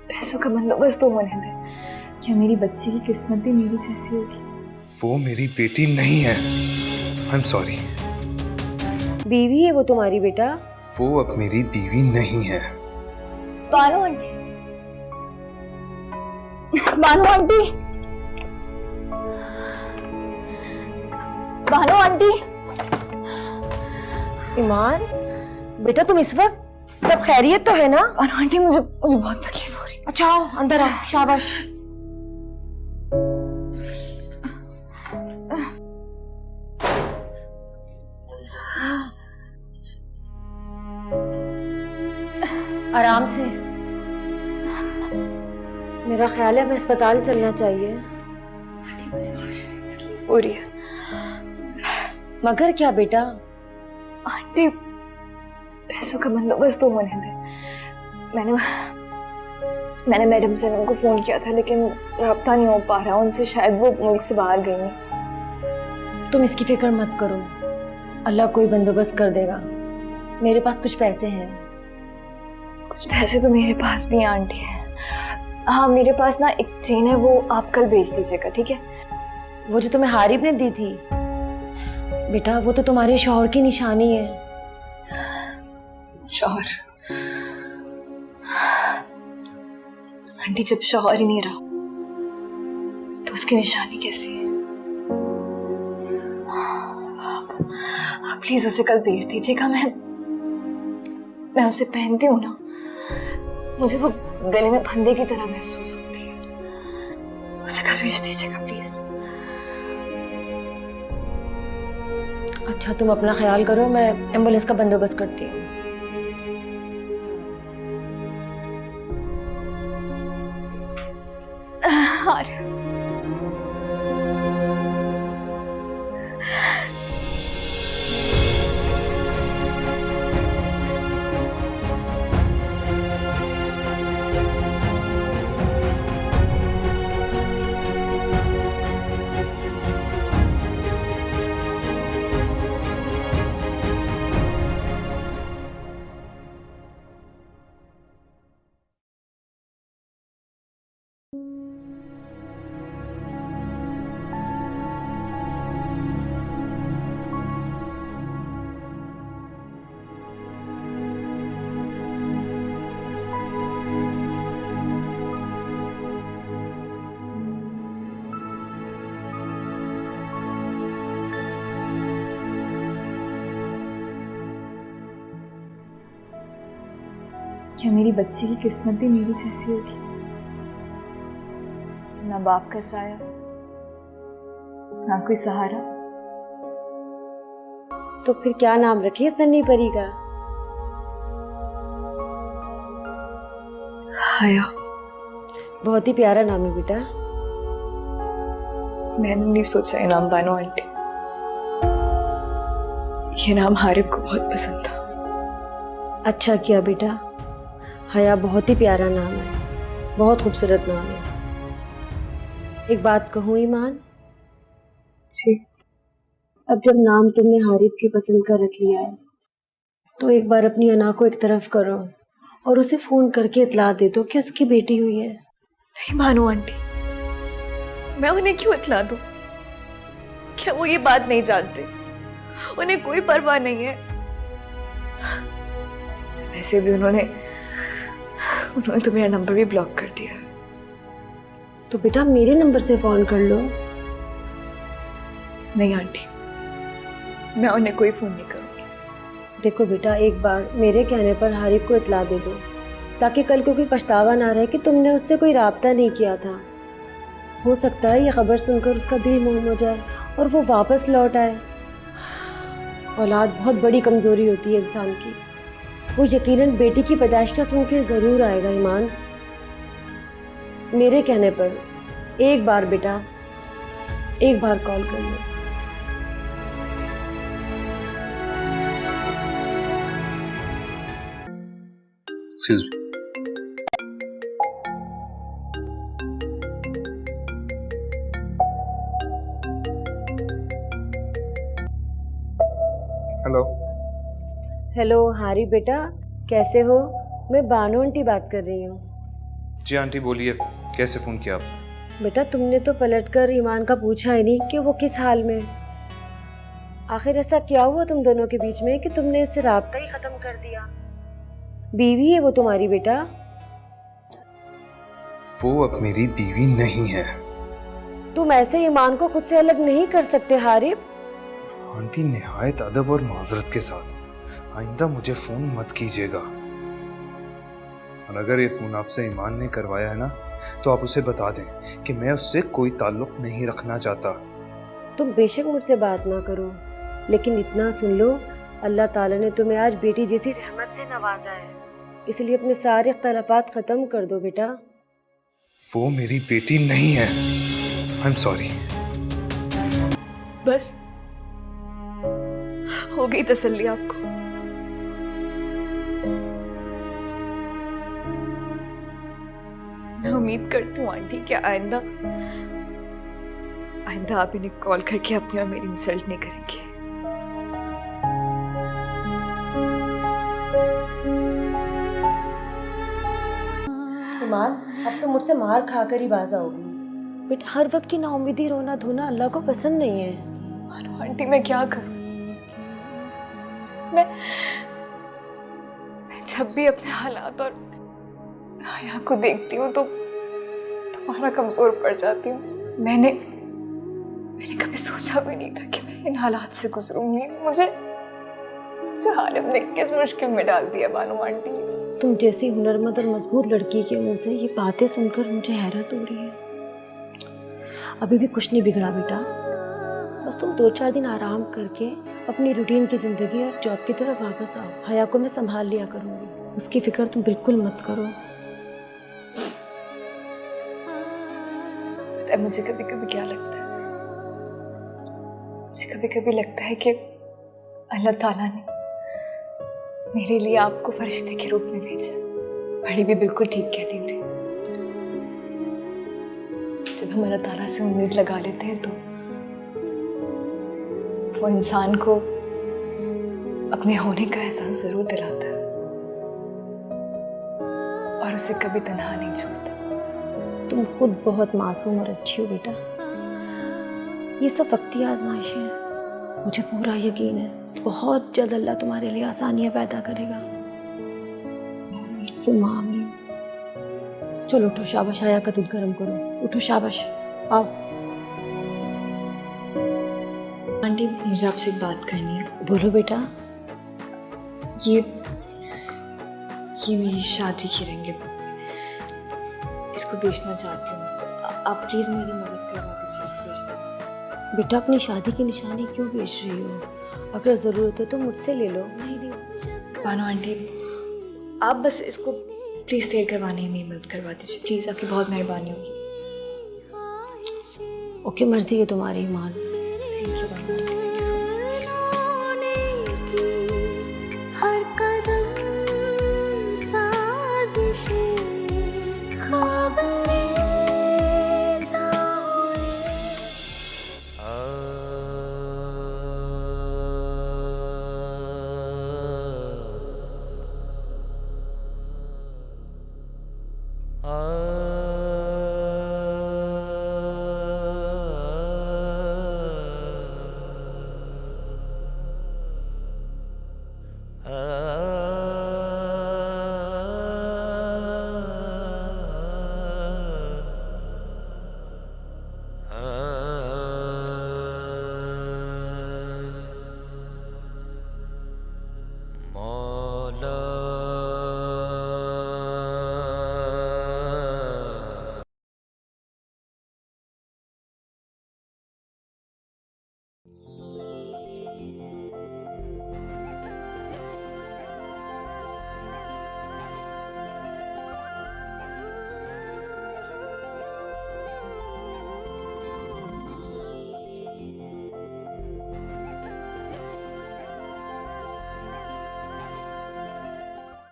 पैसों का बंदोबस्त तो होने दे। क्या मेरी बच्ची की किस्मत भी मेरी जैसी होगी? वो मेरी बेटी नहीं है। I am sorry. बीवी है वो तुम्हारी बेटा? वो अब मेरी बीवी नहीं है। Bano aunty, Bano aunty, Bano aunty. Iman बेटा, तुम इस वक्त सब खैरियत तो है ना? बानो आंटी, मुझे बहुत तकलीफ हो रही है। अच्छा आओ अंदर आओ, शाबाश। आराम से। मेरा ख्याल है हमें अस्पताल चलना चाहिए। मुझे तकलीफ हो रही है। मगर क्या बेटा? आंटी, पैसों का बंदोबस्त तो होने दे। मैंने मैडम से उनको फोन किया था, लेकिन राब्ता नहीं हो पा रहा उनसे। शायद वो मुल्क से बाहर गई नहीं। तुम इसकी फिक्र मत करो, अल्लाह कोई बंदोबस्त कर देगा। मेरे पास कुछ पैसे हैं। कुछ पैसे तो मेरे पास भी हैं आंटी। हाँ, मेरे पास ना एक चेन है, वो आप कल भेज दीजिएगा, ठीक है? वो जो तुम्हें हारिब ने दी थी बेटा, वो तो तुम्हारे शौहर की निशानी है। शौहर? आंटी, जब शौहर ही नहीं रहा तो उसकी निशानी कैसी है? आप प्लीज उसे कल भेज दीजिएगा। मैं उसे पहनती हूँ ना, मुझे वो गले में फंदे की तरह महसूस होती है। उसे कल भेज दीजिएगा प्लीज। अच्छा, तुम अपना ख्याल करो, मैं एम्बुलेंस का बंदोबस्त करती हूँ। क्या मेरी बच्ची की किस्मत भी मेरी जैसी होगी? ना बाप का साया, ना कोई सहारा। तो फिर क्या नाम रखिए इस नन्ही परी का? हाया। बहुत ही प्यारा नाम है बेटा। मैंने नहीं सोचा ये नाम, बानो आंटी। ये नाम हारिब को बहुत पसंद था। अच्छा किया बेटा, हया बहुत ही प्यारा नाम है, बहुत खूबसूरत नाम है। एक बात कहूँ ईमान? जी। अब जब नाम तुमने हारिब की पसंद का रख लिया है, तो एक बार अपनी अना को एक तरफ करो और उसे फोन करके इतला दे दो कि उसकी बेटी हुई है। नहीं बानो आंटी, मैं उन्हें क्यों इतला दूं? क्या वो ये बात नहीं जानते? उन्हें कोई परवाह नहीं है। वैसे भी उन्होंने तो मेरा नंबर भी ब्लॉक कर दिया है। तो बेटा मेरे नंबर से फोन कर लो। नहीं आंटी, मैं उन्हें कोई फोन नहीं करूंगी। देखो बेटा, एक बार मेरे कहने पर हारिब को इतला दे दो, ताकि कल को कोई पछतावा ना रहे कि तुमने उससे कोई राब्ता नहीं किया था। हो सकता है ये खबर सुनकर उसका दिल मोम हो जाए और वो वापस लौट आए। औलाद बहुत बड़ी कमज़ोरी होती है इंसान की। वो यकीनन बेटी की पैदाइश का सुन के ज़रूर आएगा ईमान। मेरे कहने पर एक बार बेटा, एक बार कॉल कर लो। Excuse me. हेलो। हेलो हारी बेटा, कैसे हो? मैं बानो आंटी बात कर रही हूँ। जी आंटी बोलिए, कैसे फ़ोन किया आप? बेटा तुमने तो पलटकर ईमान का पूछा ही नहीं कि वो किस हाल में है। आखिर ऐसा क्या हुआ तुम दोनों के बीच में कि तुमने इससे राब्ता ही खत्म कर दिया? बीवी है वो तुम्हारी बेटा। वो अब मेरी बीवी नहीं है। तुम ऐसे ईमान को खुद से अलग नहीं कर सकते हारिब। आंटी निहायत अदब और माजरत के साथ, आइंदा मुझे फ़ोन मत कीजिएगा। और अगर ये फ़ोन आपसे ईमान ने करवाया है ना, तो आप उसे बता दें कि मैं उससे कोई ताल्लुक नहीं रखना चाहता। तुम बेशक मुझसे बात ना करो, लेकिन इतना सुन लो, अल्लाह ताला ने तुम्हें आज बेटी जैसी रहमत से नवाजा है, इसलिए अपने सारे इख्तलाफात ख़त्म कर दो बेटा। वो मेरी बेटी नहीं है। I am sorry. बस हो गई तसल्ली आपको? मैं उम्मीद करती हूँ आंटी कि आइंदा आप इन्हें कॉल करके अपनी और मेरी इंसल्ट नहीं करेंगे। ईमान, अब तो मुझसे मार खाकर ही बाज आओगी। बेटा हर वक्त की नाउम्मीदी रोना धोना अल्लाह को पसंद नहीं है। मानो आंटी मैं क्या करूं? मैं जब भी अपने हालात और हाया को देखती हूँ तो तुम्हारा कमजोर पड़ जाती हूँ। मैंने कभी सोचा भी नहीं था कि मैं इन हालात से गुजरूंगी। मुझे हारिब ने किस मुश्किल में डाल दिया बानो आंटी। तुम जैसी हुनरमंद और मजबूत लड़की के मुंह से ये बातें सुनकर मुझे हैरत हो रही है। अभी भी कुछ नहीं बिगड़ा बेटा, बस तुम 2-4 दिन आराम करके अपनी रूटीन की ज़िंदगी और जॉब की तरफ वापस आओ। हया को मैं संभाल लिया करूँगी, उसकी फिक्र तुम बिल्कुल मत करो। पता है मुझे कभी कभी क्या लगता है? मुझे कभी कभी लगता है कि अल्लाह ताला ने मेरे लिए आपको फरिश्ते के रूप में भेजा। बड़ी भी बिल्कुल ठीक कहती थी, जब हम अल्लाह ताला से उम्मीद लगा लेते हैं तो वो इंसान को अपने होने का एहसास जरूर दिलाता है और उसे कभी तन्हा नहीं छोड़ता। तुम खुद बहुत मासूम और अच्छी हो बेटा। ये सब वक्ती आजमाइशें हैं। मुझे पूरा यकीन है बहुत जल्द अल्लाह तुम्हारे लिए आसानियां पैदा करेगा। सुम्मा आमीन। चलो उठो, शाबाश, आया का दूध गर्म करो। उठो, शाबाश, आओ। आंटी मुझे आपसे एक बात करनी है। बोलो बेटा। ये मेरी शादी की रिंग है, इसको बेचना चाहती हूँ। आप प्लीज़ मेरी मदद करवा दीजिए इसको बेचना। बेटा अपनी शादी की निशानी क्यों बेच रही हो? अगर ज़रूरत है तो मुझसे ले लो। नहीं बानो आंटी, आप बस इसको प्लीज़ सेल करवाने में मेरी मदद करवा दीजिए प्लीज़, आपकी बहुत मेहरबानी होगी। ओके, मर्जी है तुम्हारी Iman. Thank you Bano aunty, thank you so much. हर कदम साजिशें ख्वाब मौत